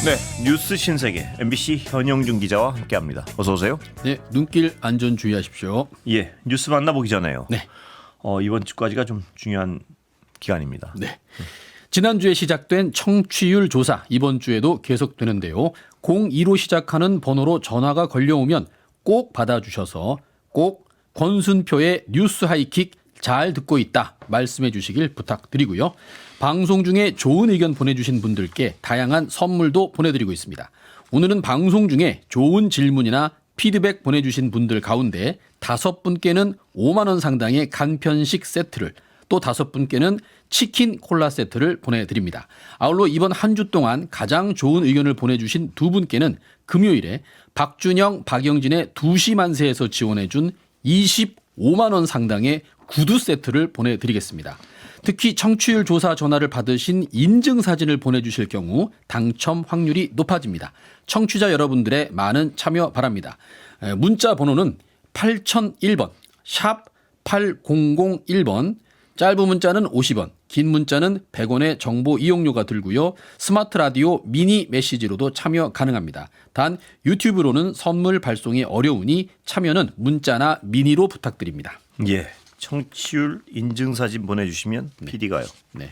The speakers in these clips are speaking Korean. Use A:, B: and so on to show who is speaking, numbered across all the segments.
A: 네, 뉴스 신세계 MBC 현영준 기자와 함께합니다. 어서 오세요.
B: 네, 눈길 안전 주의하십시오.
A: 예, 뉴스 만나보기 전에요.
B: 네.
A: 이번 주까지가 좀 중요한 기간입니다.
B: 네. 지난주에 시작된 청취율 조사 이번 주에도 계속되는데요. 02로 시작하는 번호로 전화가 걸려오면 꼭 받아주셔서 꼭 권순표의 뉴스 하이킥 잘 듣고 있다 말씀해 주시길 부탁드리고요. 방송 중에 좋은 의견 보내주신 분들께 다양한 선물도 보내드리고 있습니다. 오늘은 방송 중에 좋은 질문이나 피드백 보내주신 분들 가운데 5분께는 5만 원 상당의 간편식 세트를 또 5분께는 치킨 콜라 세트를 보내드립니다. 아울러 이번 한 주 동안 가장 좋은 의견을 보내주신 2분께는 금요일에 박준영, 박영진의 2시 만세에서 지원해준 25만 원 상당의 구두 세트를 보내드리겠습니다. 특히 청취율 조사 전화를 받으신 인증사진을 보내주실 경우 당첨 확률이 높아집니다. 청취자 여러분들의 많은 참여 바랍니다. 문자 번호는 8001번 샵 8001번, 짧은 문자는 50원, 긴 문자는 100원의 정보 이용료가 들고요. 스마트 라디오 미니 메시지로도 참여 가능합니다. 단 유튜브로는 선물 발송이 어려우니 참여는 문자나 미니로 부탁드립니다.
A: 예, 청취율 인증사진 보내주시면 PD가요.
B: 네,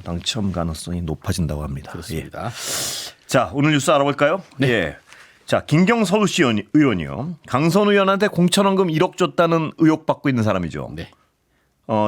A: 당첨 가능성이 높아진다고 합니다.
B: 그렇습니다.
A: 예. 자, 오늘 뉴스 알아볼까요?
B: 네.
A: 예. 자, 김경 서울시 의원이요. 강선 의원한테 공천원금 1억 줬다는 의혹 받고 있는 사람이죠.
B: 네.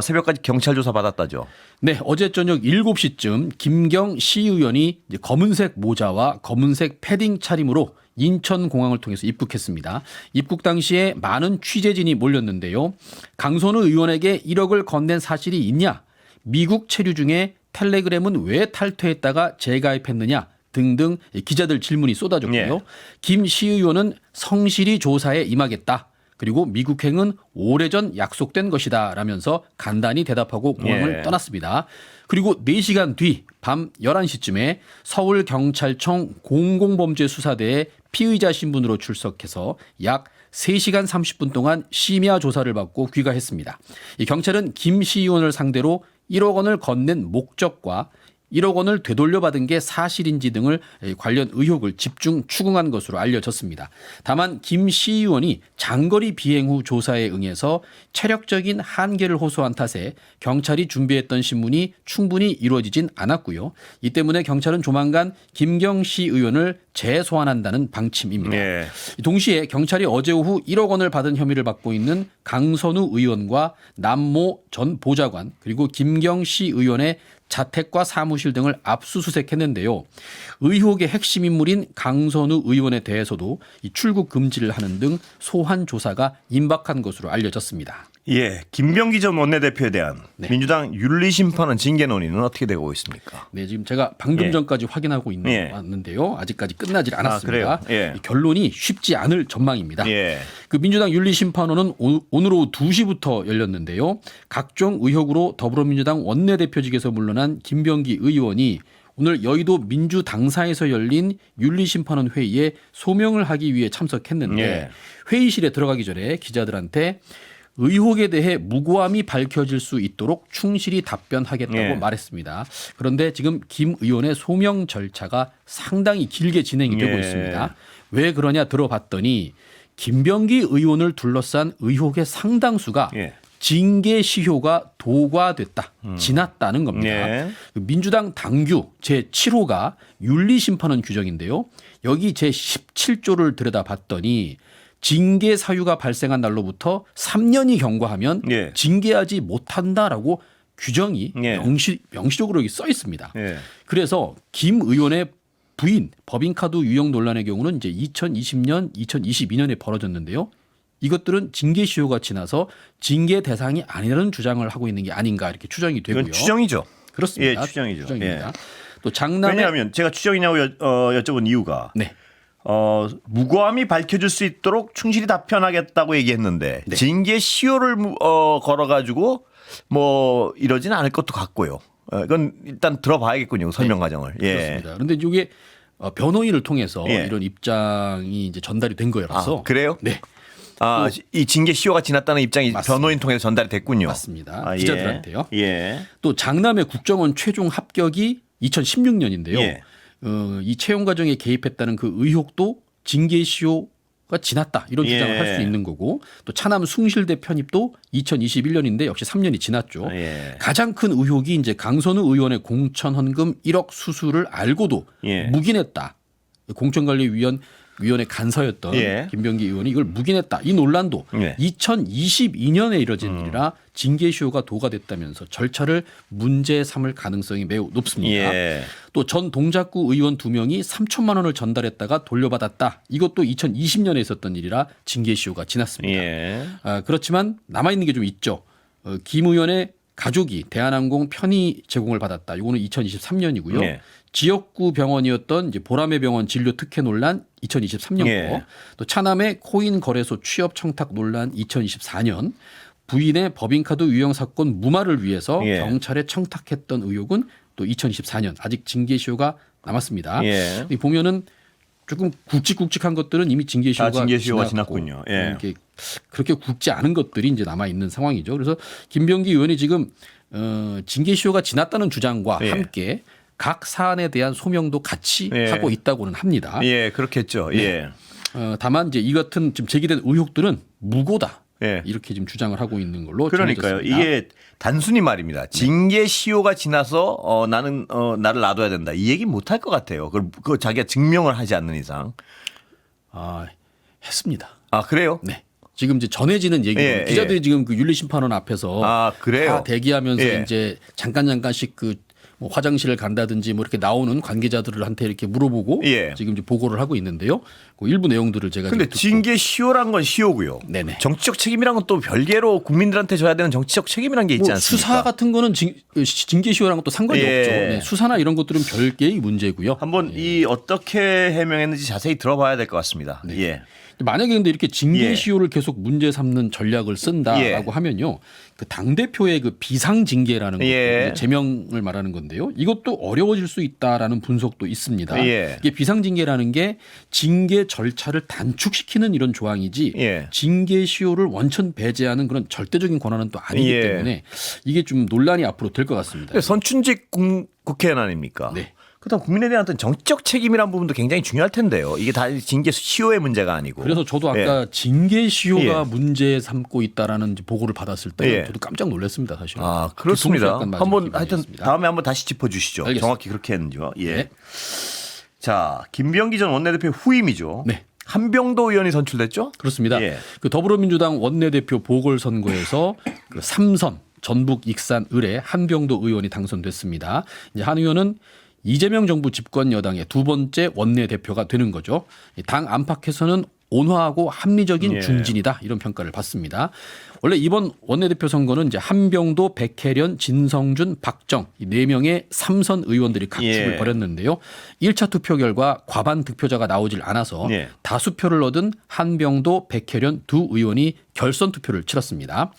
A: 새벽까지 경찰 조사 받았다죠.
B: 네, 어제 저녁 7시쯤 김경 시의원이 이제 검은색 모자와 검은색 패딩 차림으로 인천공항을 통해서 입국했습니다. 입국 당시에 많은 취재진이 몰렸는데요. 강선우 의원에게 1억을 건넨 사실이 있냐? 미국 체류 중에 텔레그램은 왜 탈퇴했다가 재가입했느냐? 등등 기자들 질문이 쏟아졌고요.
A: 예.
B: 김 시의원은 성실히 조사에 임하겠다. 그리고 미국행은 오래전 약속된 것이다 라면서 간단히 대답하고 공항을
A: 예.
B: 떠났습니다. 그리고 4시간 뒤 밤 11시쯤에 서울경찰청 공공범죄수사대에 피의자 신분으로 출석해서 약 3시간 30분 동안 심야 조사를 받고 귀가했습니다. 이 경찰은 김 시의원을 상대로 1억 원을 건넨 목적과 1억 원을 되돌려받은 게 사실인지 등을 관련 의혹을 집중 추궁한 것으로 알려졌습니다. 다만 김 시의원이 장거리 비행 후 조사에 응해서 체력적인 한계를 호소한 탓에 경찰이 준비했던 신문이 충분히 이루어지진 않았고요. 이 때문에 경찰은 조만간 김경 시 의원을 재소환한다는 방침입니다.
A: 예.
B: 동시에 경찰이 어제 오후 1억 원을 받은 혐의를 받고 있는 강선우 의원과 남모 전 보좌관 그리고 김경 시 의원의 자택과 사무실 등을 압수수색했는데요. 의혹의 핵심 인물인 강선우 의원에 대해서도 이 출국 금지를 하는 등 소환 조사가 임박한 것으로 알려졌습니다.
A: 예, 김병기 전 원내대표에 대한
B: 네.
A: 민주당 윤리심판원 징계 논의는 어떻게 되고 있습니까?
B: 네, 지금 제가 방금
A: 예.
B: 전까지 확인하고 있는
A: 예.
B: 왔는데요. 아직까지 끝나질 않았습니다.
A: 그래요? 예.
B: 이 결론이 쉽지 않을 전망입니다.
A: 예.
B: 그 민주당 윤리심판원은 오늘 오후 2시부터 열렸는데요. 각종 의혹으로 더불어민주당 원내대표직에서 물러난 김병기 의원이 오늘 여의도 민주당사에서 열린 윤리심판원 회의에 소명을 하기 위해 참석했는데
A: 예.
B: 회의실에 들어가기 전에 기자들한테 의혹에 대해 무고함이 밝혀질 수 있도록 충실히 답변하겠다고
A: 예.
B: 말했습니다. 그런데 지금 김 의원의 소명 절차가 상당히 길게 진행이 되고
A: 예.
B: 있습니다. 왜 그러냐 들어봤더니 김병기 의원을 둘러싼 의혹의 상당수가
A: 예.
B: 징계 시효가 도과됐다, 지났다는 겁니다.
A: 예.
B: 민주당 당규 제7호가 윤리심판원 규정인데요. 여기 제17조를 들여다봤더니 징계 사유가 발생한 날로부터 3년이 경과하면
A: 예.
B: 징계하지 못한다라고 규정이
A: 예.
B: 명시적으로 여기 써 있습니다.
A: 예.
B: 그래서 김 의원의 부인 법인카드 유용 논란의 경우는 이제 2020년, 2022년에 벌어졌는데요. 이것들은 징계 시효가 지나서 징계 대상이 아니라는 주장을 하고 있는 게 아닌가 이렇게 추정이 되고요.
A: 이건 추정이죠.
B: 그렇습니다.
A: 예, 추정이죠.
B: 추정입니다.
A: 예.
B: 또 장남의
A: 왜냐하면 제가 추정이냐고 여쭤본 이유가
B: 네.
A: 무고함이 밝혀질 수 있도록 충실히 답변하겠다고 얘기했는데
B: 네.
A: 징계 시효를 걸어가지고 뭐 이러지는 않을 것도 같고요. 이건 일단 들어봐야겠군요. 설명 과정을. 예.
B: 그렇습니다. 그런데 이게 변호인을 통해서
A: 예.
B: 이런 입장이 이제 전달이 된 거라서
A: 아, 그래요?
B: 네.
A: 이 징계 시효가 지났다는 입장이
B: 맞습니다.
A: 변호인 통해서 전달이 됐군요.
B: 맞습니다.
A: 예.
B: 기자들한테요.
A: 예.
B: 또 장남의 국정원 최종 합격이 2016년인데요.
A: 예.
B: 이 채용 과정에 개입했다는 그 의혹도 징계시효가 지났다 이런 주장을 할 수 있는 거고 또 차남 숭실대 편입도 2021년인데 역시 3년이 지났죠. 가장 큰 의혹이 이제 강선우 의원의 공천 헌금 1억 수수를 알고도 묵인했다. 공천관리위원회 간사였던 김병기 의원이 이걸 묵인했다. 이 논란도 2022년에 이뤄진 일이라 징계시효가 도과됐다면서 절차를 문제 삼을 가능성이 매우 높습니다. 또 전 동작구 의원 2명이 3천만 원을 전달했다가 돌려받았다. 이것도 2020년에 있었던 일이라 징계시효가 지났습니다. 그렇지만 남아있는 게 좀 있죠. 김 의원의 가족이 대한항공 편의 제공을 받았다. 이거는 2023년이고요. 지역구 병원이었던 이제 보라매 병원 진료 특혜 논란 2023년 또 차남의 코인 거래소 취업 청탁 논란 2024년 부인의 법인카드 유용 사건 무마를 위해서 경찰에 청탁했던 의혹은 또 2024년 아직 징계시효가 남았습니다. 이 보면은 조금 굵직굵직한 것들은 이미 징계시효가
A: 지났군요.
B: 이렇게 그렇게 굵지 않은 것들이 이제 남아 있는 상황이죠. 그래서 김병기 의원이 지금 징계시효가 지났다는 주장과 함께 각 사안에 대한 소명도 같이 하고 있다고는 합니다.
A: 그렇겠죠.
B: 다만 이제 이 같은 지금 제기된 의혹들은 무고다. 이렇게 지금 주장을 하고 있는 걸로
A: 그러니까요.
B: 전해졌습니다.
A: 이게 단순히 말입니다. 징계 시효가 지나서 나는 나를 놔둬야 된다. 이 얘기 못 할 것 같아요. 그걸 자기가 증명을 하지 않는 이상.
B: 했습니다.
A: 그래요?
B: 네. 지금 이제 전해지는 얘기고 기자들이 지금 그 윤리심판원 앞에서
A: 그래요?
B: 다 대기하면서 이제 잠깐씩 뭐 화장실을 간다든지 뭐 이렇게 나오는 관계자들한테 이렇게 물어보고 지금 이제 보고를 하고 있는데요. 그 일부 내용들을 제가.
A: 근데 징계 시효란 건 시효고요.
B: 네네.
A: 정치적 책임이란 건 또 별개로 국민들한테 져야 되는 정치적 책임이란 게 있지 않습니까?
B: 수사 같은 거는 징계 시효랑 또 상관이 없죠. 수사나 이런 것들은 별개의 문제고요.
A: 한번 이 어떻게 해명했는지 자세히 들어봐야 될 것 같습니다.
B: 만약에 근데 이렇게 징계 시효를 계속 문제 삼는 전략을 쓴다라고 하면요. 그 당대표의 그 비상징계라는 것도 제명을 말하는 건데요. 이것도 어려워질 수 있다라는 분석도 있습니다. 이게 비상징계라는 게 징계 절차를 단축시키는 이런 조항이지 징계 시효를 원천 배제하는 그런 절대적인 권한은 또 아니기 때문에 이게 좀 논란이 앞으로 될 것 같습니다.
A: 선춘직 국회의원 아닙니까? 그렇다면 국민에 대한 어떤 정치적 책임이라는 부분도 굉장히 중요할 텐데요. 이게 다 징계 시효의 문제가 아니고.
B: 그래서 저도 아까 징계 시효가 문제 삼고 있다라는 보고를 받았을 때 저도 깜짝 놀랐습니다, 사실은.
A: 그렇습니다. 한번 하여튼
B: 있습니다.
A: 다음에 한번 다시 짚어주시죠.
B: 알겠습니다.
A: 정확히 그렇게 했는지요. 자, 김병기 전 원내대표 후임이죠. 한병도 의원이 선출됐죠?
B: 그렇습니다. 그 더불어민주당 원내대표 보궐선거에서 그 3선 전북 익산 을의 한병도 의원이 당선됐습니다. 이제 한 의원은 이재명 정부 집권 여당의 두 번째 원내대표가 되는 거죠. 당 안팎에서는 온화하고 합리적인 중진이다 이런 평가를 받습니다. 원래 이번 원내대표 선거는 이제 한병도, 백혜련, 진성준, 박정 이 4명의 3선 의원들이 각축을 벌였는데요. 1차 투표 결과 과반 득표자가 나오질 않아서 다수표를 얻은 한병도, 백혜련 두 의원이 결선 투표를 치렀습니다.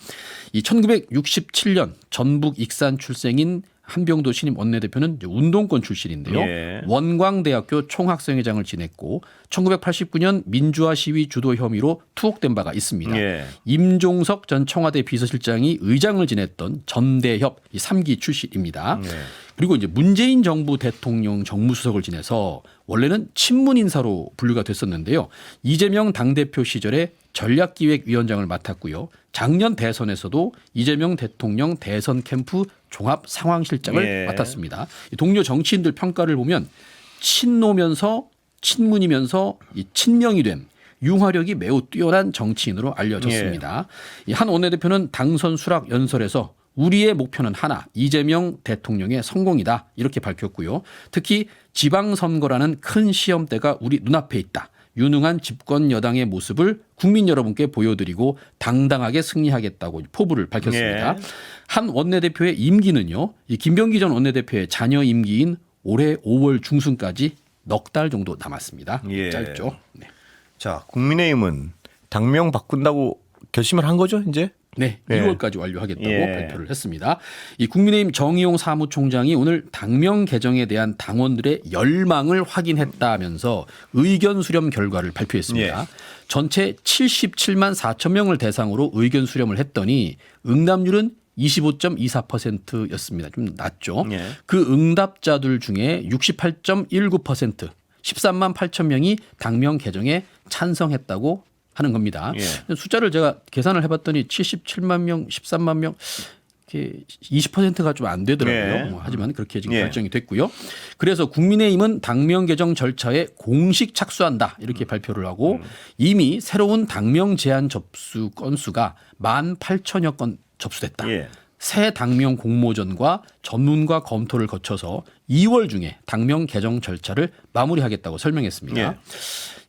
B: 이 1967년 전북 익산 출생인 한병도 신임 원내대표는 운동권 출신인데요. 원광대학교 총학생회장을 지냈고 1989년 민주화 시위 주도 혐의로 투옥된 바가 있습니다. 임종석 전 청와대 비서실장이 의장을 지냈던 전대협 3기 출신입니다. 그리고 이제 문재인 정부 대통령 정무수석을 지내서 원래는 친문 인사로 분류가 됐었는데요. 이재명 당대표 시절에 전략기획위원장을 맡았고요. 작년 대선에서도 이재명 대통령 대선 캠프 종합 상황실장을 맡았습니다. 동료 정치인들 평가를 보면 친노면서 친문이면서 친명이 된 융화력이 매우 뛰어난 정치인으로 알려졌습니다. 한 원내대표는 당선 수락 연설에서 우리의 목표는 하나, 이재명 대통령의 성공이다 이렇게 밝혔고요. 특히 지방선거라는 큰 시험대가 우리 눈앞에 있다. 유능한 집권 여당의 모습을 국민 여러분께 보여드리고 당당하게 승리하겠다고 포부를 밝혔습니다. 한 원내대표의 임기는요. 이 김병기 전 원내대표의 자녀 임기인 올해 5월 중순까지 넉 달 정도 남았습니다. 짧죠.
A: 자, 국민의힘은 당명 바꾼다고 결심을 한 거죠, 이제?
B: 네, 2월까지 완료하겠다고 발표를 했습니다. 이 국민의힘 정의용 사무총장이 오늘 당명 개정에 대한 당원들의 열망을 확인했다면서 의견 수렴 결과를 발표했습니다. 전체 77만 4천 명을 대상으로 의견 수렴을 했더니 응답률은 25.24%였습니다. 좀 낮죠.
A: 예.
B: 그 응답자들 중에 68.19% 13만 8천 명이 당명 개정에 찬성했다고 하는 겁니다.
A: 예.
B: 숫자를 제가 계산을 해봤더니 77만 명, 13만 명, 이렇게 20%가 좀 안 되더라고요.
A: 예.
B: 하지만 그렇게 지금
A: 예.
B: 결정이 됐고요. 그래서 국민의힘은 당명 개정 절차에 공식 착수한다 이렇게 발표를 하고 이미 새로운 당명 제안 접수 건수가 18,000여 건 접수됐다.
A: 예.
B: 새 당명 공모전과 전문가 검토를 거쳐서 2월 중에 당명 개정 절차를 마무리하겠다고 설명했습니다.
A: 예.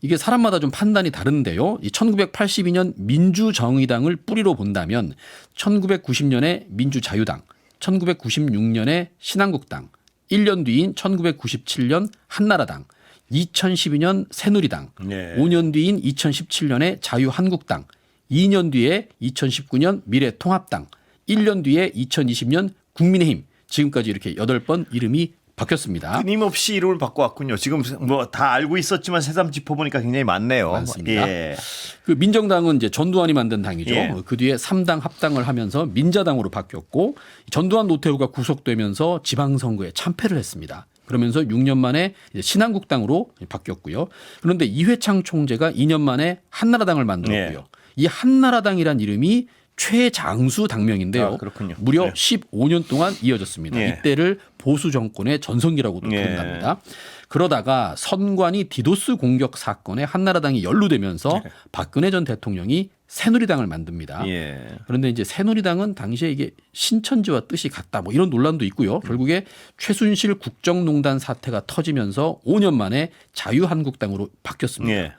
B: 이게 사람마다 좀 판단이 다른데요. 이 1982년 민주정의당을 뿌리로 본다면 1990년에 민주자유당, 1996년에 신한국당, 1년 뒤인 1997년 한나라당, 2012년 새누리당,
A: 예.
B: 5년 뒤인 2017년에 자유한국당, 2년 뒤에 2019년 미래통합당, 1년 뒤에 2020년 국민의힘 지금까지 이렇게 8번 이름이 바뀌었습니다.
A: 끊임없이 이름을 바꿔왔군요. 지금 뭐 다 알고 있었지만 새삼 짚어보니까 굉장히 많네요.
B: 많습니다.
A: 예.
B: 그 민정당은 이제 전두환이 만든 당이죠.
A: 예.
B: 그 뒤에 3당 합당을 하면서 민자당으로 바뀌었고 전두환 노태우가 구속되면서 지방선거에 참패를 했습니다. 그러면서 6년 만에 이제 신한국당으로 바뀌었고요. 그런데 이회창 총재가 2년 만에 한나라당을 만들었고요.
A: 예.
B: 이 한나라당이란 이름이 최장수 당명인데요.
A: 아, 그렇군요.
B: 무려
A: 네.
B: 15년 동안 이어졌습니다.
A: 예.
B: 이때를 보수 정권의 전성기라고도
A: 예.
B: 부른답니다. 그러다가 선관위 디도스 공격 사건에 한나라당이 연루되면서 박근혜 전 대통령이 새누리당을 만듭니다.
A: 예.
B: 그런데 이제 새누리당은 당시에 이게 신천지와 뜻이 같다 뭐 이런 논란도 있고요. 결국에 최순실 국정농단 사태가 터지면서 5년 만에 자유한국당으로 바뀌었습니다.
A: 예.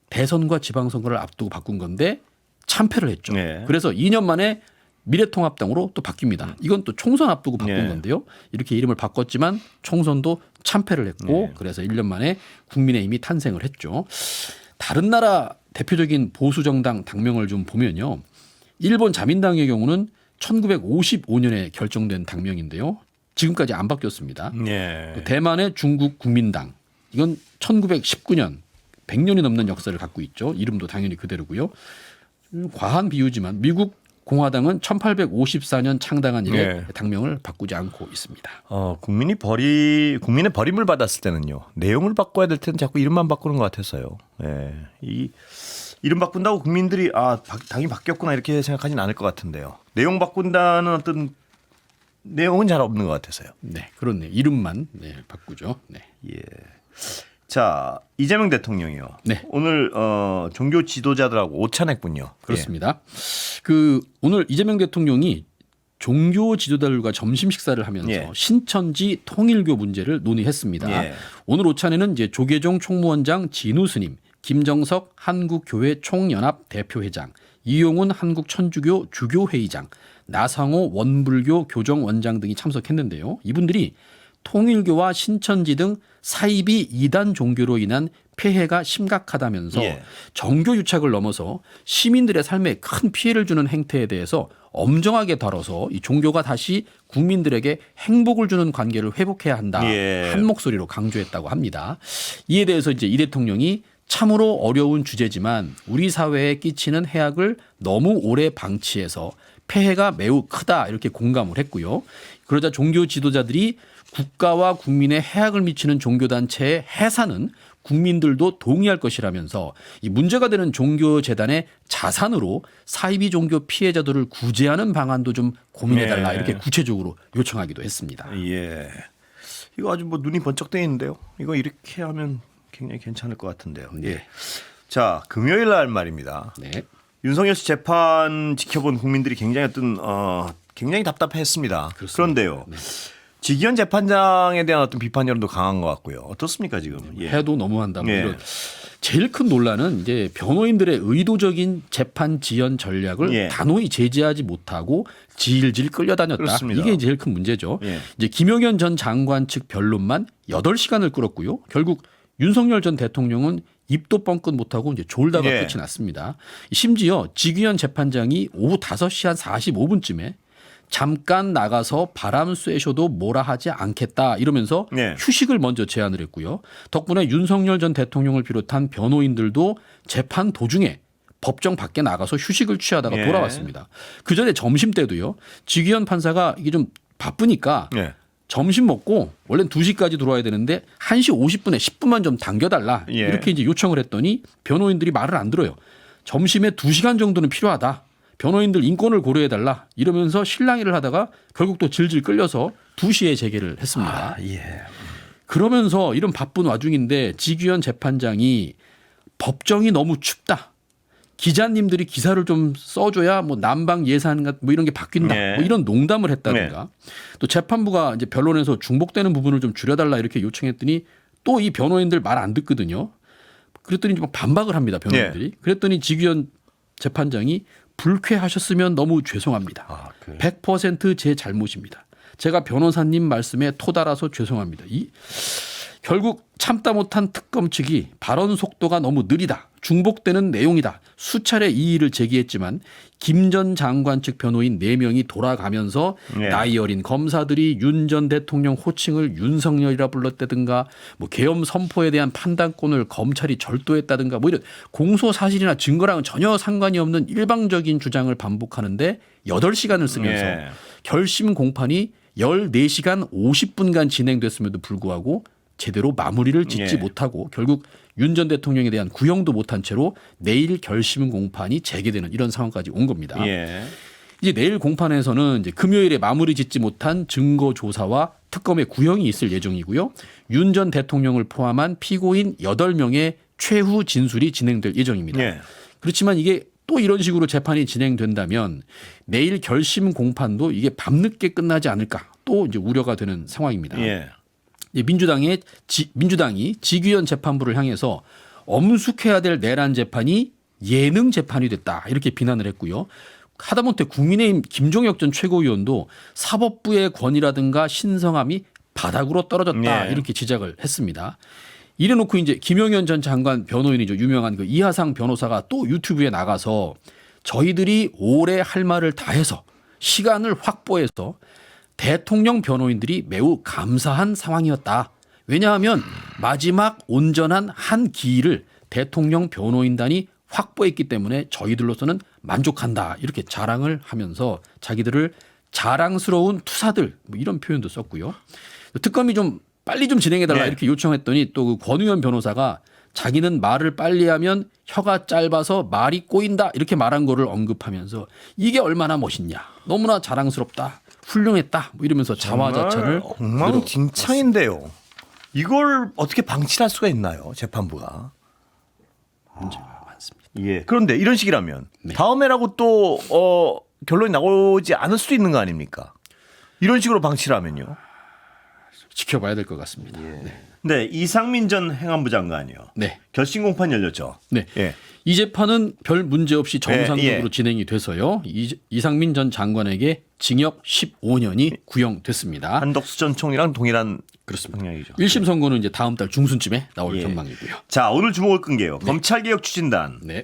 B: 대선과 지방선거를 앞두고 바꾼 건데 참패를 했죠.
A: 네.
B: 그래서 2년 만에 미래통합당으로 또 바뀝니다. 이건 또 총선 앞두고 바꾼
A: 네.
B: 건데요. 이렇게 이름을 바꿨지만 총선도 참패를 했고 그래서 1년 만에 국민의힘이 탄생을 했죠. 다른 나라 대표적인 보수정당 당명을 좀 보면요. 일본 자민당의 경우는 1955년에 결정된 당명인데요. 지금까지 안 바뀌었습니다.
A: 예.
B: 대만의 중국 국민당 이건 1919년 100년이 넘는 역사를 갖고 있죠. 이름도 당연히 그대로고요. 과한 비유지만 미국 공화당은 1854년 창당한 이래
A: 네.
B: 당명을 바꾸지 않고 있습니다.
A: 국민의 버림을 받았을 때는요. 내용을 바꿔야 될 때는 자꾸 이름만 바꾸는 것 같았어요. 예. 이 이름 바꾼다고 국민들이 당이 바뀌었구나 이렇게 생각하지는 않을 것 같은데요. 내용 바꾼다는 어떤 내용은 잘 없는 것 같아서요.
B: 네, 그렇네. 이름만 바꾸죠. 네.
A: 예. 자, 이재명 대통령이요.
B: 네.
A: 오늘 종교 지도자들하고 오찬했군요.
B: 그렇습니다. 그 오늘 이재명 대통령이 종교 지도자들과 점심 식사를 하면서
A: 예.
B: 신천지 통일교 문제를 논의했습니다.
A: 예.
B: 오늘 오찬에는 이제 조계종 총무원장 진우 스님, 김정석 한국교회 총연합 대표회장, 이용훈 한국천주교 주교회의장, 나상호 원불교 교정원장 등이 참석했는데요. 이분들이 통일교와 신천지 등 사이비 이단 종교로 인한 폐해가 심각하다면서
A: 예.
B: 정교 유착을 넘어서 시민들의 삶에 큰 피해를 주는 행태에 대해서 엄정하게 다뤄서 이 종교가 다시 국민들에게 행복을 주는 관계를 회복해야 한다.
A: 예.
B: 한 목소리로 강조했다고 합니다. 이에 대해서 이제 이 대통령이 참으로 어려운 주제지만 우리 사회에 끼치는 해악을 너무 오래 방치해서 폐해가 매우 크다 이렇게 공감을 했고요. 그러자 종교 지도자들이 국가와 국민의 해악을 미치는 종교단체의 해산은 국민들도 동의할 것이라면서 이 문제가 되는 종교재단의 자산으로 사이비 종교 피해자들을 구제하는 방안도 좀 고민해달라
A: 네.
B: 이렇게 구체적으로 요청하기도 했습니다.
A: 예. 이거 아주 뭐 눈이 번쩍 뜨여 있는데요. 이거 이렇게 하면 굉장히 괜찮을 것 같은데요. 예. 자, 금요일 날 말입니다.
B: 네.
A: 윤석열 씨 재판 지켜본 국민들이 굉장히 굉장히 답답했습니다.
B: 그렇습니다.
A: 그런데요.
B: 네.
A: 지기현 재판장에 대한 어떤 비판 여론도 강한 것 같고요. 어떻습니까 지금? 예.
B: 해도 너무한다. 뭐
A: 예.
B: 이런. 제일 큰 논란은 이제 변호인들의 의도적인 재판 지연 전략을
A: 예.
B: 단호히 제지하지 못하고 질질 끌려다녔다.
A: 그렇습니다.
B: 이게 제일 큰 문제죠.
A: 예.
B: 이제 김용현 전 장관 측 변론만 8시간을 끌었고요. 결국 윤석열 전 대통령은 입도 뻥끗 못하고 이제 졸다가
A: 예.
B: 끝이 났습니다. 심지어 지기현 재판장이 오후 5시 한 45분쯤에 잠깐 나가서 바람 쐬셔도 뭐라 하지 않겠다 이러면서
A: 네.
B: 휴식을 먼저 제안을 했고요. 덕분에 윤석열 전 대통령을 비롯한 변호인들도 재판 도중에 법정 밖에 나가서 휴식을 취하다가
A: 예.
B: 돌아왔습니다. 그 전에 점심 때도요. 지기현 판사가 이게 좀 바쁘니까
A: 예.
B: 점심 먹고 원래는 2시까지 들어와야 되는데 1시 50분에 10분만 좀 당겨달라
A: 예.
B: 이렇게 이제 요청을 했더니 변호인들이 말을 안 들어요. 점심에 2시간 정도는 필요하다. 변호인들 인권을 고려해달라 이러면서 실랑이를 하다가 결국 또 질질 끌려서 2시에 재개를 했습니다.
A: 예.
B: 그러면서 이런 바쁜 와중인데 지규현 재판장이 법정이 너무 춥다. 기자님들이 기사를 좀 써줘야 뭐 난방 예산 뭐 이런 게 바뀐다.
A: 네.
B: 뭐 이런 농담을 했다든가. 또 재판부가 이제 변론에서 중복되는 부분을 좀 줄여달라 이렇게 요청했더니 또 이 변호인들 말 안 듣거든요. 그랬더니 좀 반박을 합니다. 변호인들이. 그랬더니 지규현 재판장이 불쾌하셨으면 너무 죄송합니다. 100% 제 잘못입니다. 제가 변호사님 말씀에 토달아서 죄송합니다. 결국 참다 못한 특검 측이 발언 속도가 너무 느리다. 중복되는 내용이다. 수차례 이의를 제기했지만 김 전 장관 측 변호인 4명이 돌아가면서
A: 네. 나이
B: 어린 검사들이 윤 전 대통령 호칭을 윤석열이라 불렀다든가 뭐 계엄 선포에 대한 판단권을 검찰이 절도했다든가 뭐 이런 공소 사실이나 증거랑은 전혀 상관이 없는 일방적인 주장을 반복하는데 8시간을 쓰면서
A: 예.
B: 결심 공판이 14시간 50분간 진행됐음에도 불구하고 제대로 마무리를 짓지
A: 예.
B: 못하고 결국 윤 전 대통령에 대한 구형도 못한 채로 내일 결심 공판이 재개되는 이런 상황까지 온 겁니다.
A: 예.
B: 이제 내일 공판에서는 이제 금요일에 마무리 짓지 못한 증거 조사와 특검의 구형이 있을 예정이고요. 윤 전 대통령을 포함한 피고인 8명의 최후 진술이 진행될 예정입니다.
A: 예.
B: 그렇지만 이게 또 이런 식으로 재판이 진행된다면 내일 결심 공판도 이게 밤늦게 끝나지 않을까 또 이제 우려가 되는 상황입니다.
A: 예.
B: 민주당이 지규현 재판부를 향해서 엄숙해야 될 내란 재판이 예능 재판이 됐다 이렇게 비난을 했고요. 하다못해 국민의힘 김종혁 전 최고위원도 사법부의 권위라든가 신성함이 바닥으로 떨어졌다
A: 예.
B: 이렇게 지적을 했습니다. 이래놓고 이제 김용현 전 장관 변호인이죠. 유명한 그 이하상 변호사가 또 유튜브에 나가서 저희들이 오래 할 말을 다 해서 시간을 확보해서 대통령 변호인들이 매우 감사한 상황이었다. 왜냐하면 마지막 온전한 한 기일을 대통령 변호인단이 확보했기 때문에 저희들로서는 만족한다. 이렇게 자랑을 하면서 자기들을 자랑스러운 투사들 뭐 이런 표현도 썼고요. 특검이 좀 빨리 좀 진행해달라
A: 네.
B: 이렇게 요청했더니 또 그 권의원 변호사가 자기는 말을 빨리 하면 혀가 짧아서 말이 꼬인다 이렇게 말한 거를 언급하면서 이게 얼마나 멋있냐. 너무나 자랑스럽다. 훌륭했다. 뭐 이러면서 자화자찬을
A: 엉망진창인데요. 이걸 어떻게 방치할 수가 있나요? 재판부가.
B: 문제가 많습니다.
A: 예. 그런데 이런 식이라면
B: 네.
A: 다음에라고 또 결론이 나오지 않을 수도 있는 거 아닙니까? 이런 식으로 방치를 하면요.
B: 지켜봐야 될 것 같습니다. 네.
A: 네, 이상민 전 행안부 장관이요.
B: 네.
A: 결심 공판 열렸죠.
B: 네.
A: 예.
B: 이 재판은 별 문제 없이 정상적으로
A: 예.
B: 진행이 돼서요. 이상민 전 장관에게 징역 15년이 구형됐습니다.
A: 한덕수 전 총리랑 동일한
B: 그렇습니다.
A: 방향이죠.
B: 1심 선고는 이제 다음 달 중순쯤에 나올
A: 예.
B: 전망이고요.
A: 자, 오늘 주목을 끈 게요. 검찰개혁 추진단,
B: 네.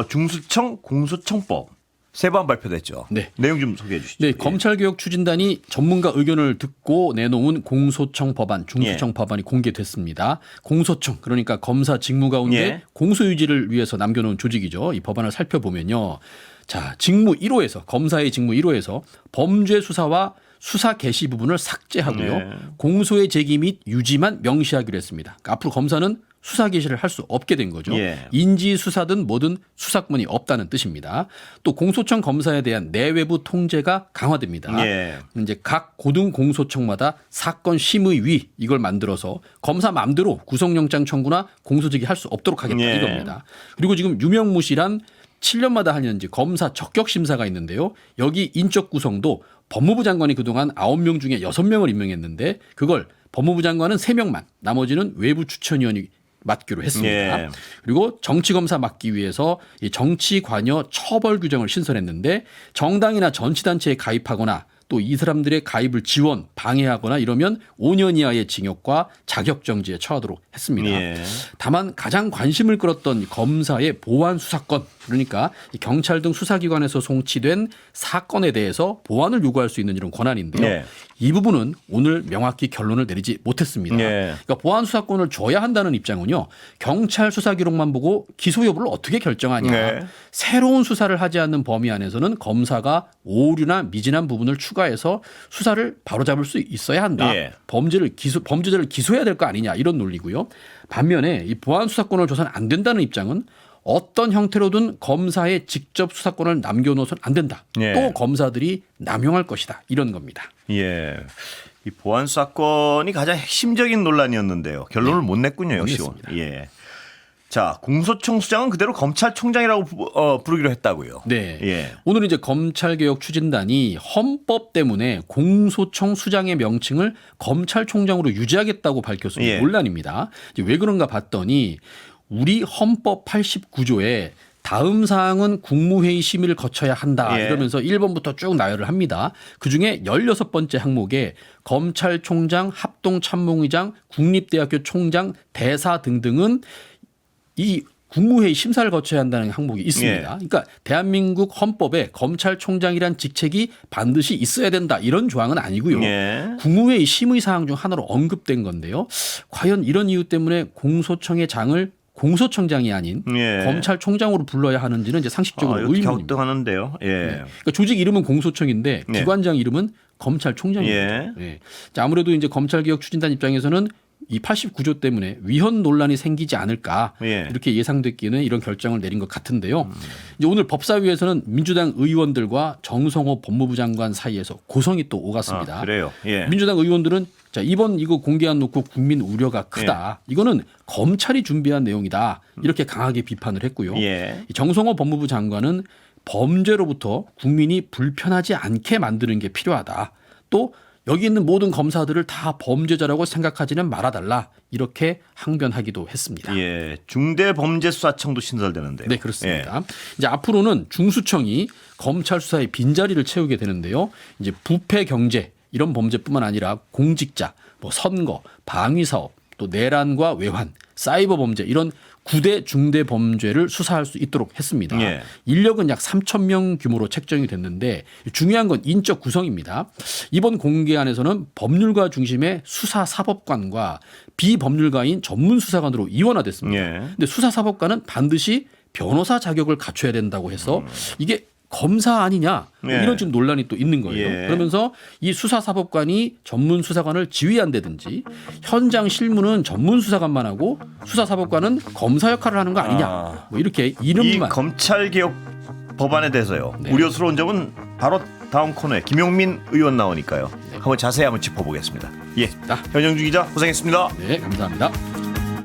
A: 중수청, 공소청법 세 번 발표됐죠.
B: 네.
A: 내용 좀 소개해 주시죠.
B: 네, 검찰개혁 추진단이 전문가 의견을 듣고 내놓은 공소청 법안, 중수청
A: 예.
B: 법안이 공개됐습니다. 공소청 그러니까 검사 직무 가운데
A: 예.
B: 공소 유지를 위해서 남겨놓은 조직이죠. 이 법안을 살펴보면요, 자 직무 1호에서 검사의 직무 1호에서 범죄 수사와 수사 개시 부분을 삭제하고요,
A: 네.
B: 공소의 제기 및 유지만 명시하기로 했습니다. 그러니까 앞으로 검사는 수사 개시를 할 수 없게 된 거죠.
A: 예.
B: 인지 수사든 뭐든 수사권이 없다는 뜻입니다. 또 공소청 검사에 대한 내외부 통제가 강화됩니다.
A: 예.
B: 이제 각 고등 공소청마다 사건 심의위 이걸 만들어서 검사 마음대로 구속영장 청구나 공소제기 할 수 없도록 하겠다
A: 예.
B: 이겁니다. 그리고 지금 유명무실한 7년마다 하는 이제 검사 적격 심사가 있는데요. 여기 인적 구성도 법무부 장관이 그동안 9명 중에 6명을 임명했는데 그걸 법무부 장관은 3명만, 나머지는 외부 추천위원이 맡기로 했습니다.
A: 예.
B: 그리고 정치검사 맡기 위해서 이 정치 관여 처벌 규정을 신설했는데 정당이나 정치단체에 가입하거나 또 이 사람들의 가입을 지원, 방해하거나 이러면 5년 이하의 징역과 자격정지에 처하도록 했습니다.
A: 예.
B: 다만 가장 관심을 끌었던 검사의 보안 수사권, 그러니까 이 경찰 등 수사기관에서 송치된 사건에 대해서 보완을 요구할 수 있는 이런 권한인데요.
A: 예.
B: 이 부분은 오늘 명확히 결론을 내리지 못했습니다.
A: 예.
B: 그러니까 보안 수사권을 줘야 한다는 입장은요. 경찰 수사 기록만 보고 기소 여부를 어떻게 결정하냐.
A: 네.
B: 새로운 수사를 하지 않는 범위 안에서는 검사가 오류나 미진한 부분을 추가해서 수사를 바로잡을 수 있어야 한다.
A: 예.
B: 범죄자를 기소해야 될 거 아니냐 이런 논리고요. 반면에 이 보안 수사권을 줘서는 안 된다는 입장은 어떤 형태로든 검사의 직접 수사권을 남겨놓아서는 안 된다.
A: 예.
B: 또 검사들이 남용할 것이다. 이런 겁니다.
A: 예. 이 보안 수사권이 가장 핵심적인 논란이었는데요. 결론을 못 냈군요, 역시.
B: 못 냈습니다.
A: 예. 자, 공소청수장은 그대로 검찰총장이라고 부르기로 했다고요.
B: 네.
A: 예.
B: 오늘 이제 검찰개혁 추진단이 헌법 때문에 공소청 수장의 명칭을 검찰총장으로 유지하겠다고 밝혀서
A: 예.
B: 논란입니다. 이제 왜 그런가 봤더니 우리 헌법 89조에 다음 사항은 국무회의 심의를 거쳐야 한다.
A: 예.
B: 이러면서 1번부터 쭉 나열을 합니다. 그중에 16번째 항목에 검찰총장, 합동참모의장, 국립대학교 총장, 대사 등등은 이 국무회의 심사를 거쳐야 한다는 항목이 있습니다.
A: 예.
B: 그러니까 대한민국 헌법에 검찰총장이란 직책이 반드시 있어야 된다. 이런 조항은 아니고요.
A: 예.
B: 국무회의 심의 사항 중 하나로 언급된 건데요. 과연 이런 이유 때문에 공소청의 장을 공소청장이 아닌
A: 예.
B: 검찰총장으로 불러야 하는지는 이제 상식적으로
A: 이거
B: 의문입니다.
A: 격등하는데요. 예.
B: 그러니까 조직 이름은 공소청인데
A: 예.
B: 기관장 이름은 검찰총장입니다.
A: 예.
B: 자, 아무래도 이제 검찰개혁 추진단 입장에서는 이 89조 때문에 위헌 논란이 생기지 않을까
A: 예.
B: 이렇게 예상됐기는 이런 결정을 내린 것 같은데요. 이제 오늘 법사위에서는 민주당 의원들과 정성호 법무부 장관 사이에서 고성이 또 오갔습니다.
A: 아, 그래요. 예.
B: 민주당 의원들은 자, 이번 이거 공개안 놓고 국민 우려가 크다. 이거는 검찰이 준비한 내용이다. 이렇게 강하게 비판을 했고요.
A: 예.
B: 이 정성호 법무부 장관은 범죄로부터 국민이 불편하지 않게 만드는 게 필요하다. 또 여기 있는 모든 검사들을 다 범죄자라고 생각하지는 말아달라. 이렇게 항변하기도 했습니다.
A: 예. 중대범죄수사청도 신설되는데요.
B: 네, 그렇습니다. 이제 앞으로는 중수청이 검찰 수사의 빈자리를 채우게 되는데요. 이제 부패 경제 이런 범죄뿐만 아니라 공직자, 뭐 선거, 방위 사업, 또 내란과 외환, 사이버 범죄 이런 9대 중대 범죄를 수사할 수 있도록 했습니다.
A: 예.
B: 인력은 약 3,000명 규모로 책정이 됐는데 중요한 건 인적 구성입니다. 이번 공개안에서는 법률가 중심의 수사사법관과 비법률가인 전문수사관으로 이원화됐습니다.
A: 예.
B: 근데 수사사법관은 반드시 변호사 자격을 갖춰야 된다고 해서 이게 검사 아니냐 뭐
A: 예.
B: 이런 지금 논란이 또 있는 거예요.
A: 예.
B: 그러면서 이 수사사법관이 전문수사관을 지휘한다든지 현장 실무는 전문수사관만 하고 수사사법관은 검사 역할을 하는 거 아니냐 뭐 이렇게
A: 이
B: 이름만
A: 검찰개혁 법안에 대해서요.
B: 네.
A: 우려스러운 점은 바로 다음 코너에 김용민 의원 나오니까요. 한번 자세히 한번 짚어보겠습니다. 예. 현영주 기자 고생했습니다.
B: 네, 감사합니다.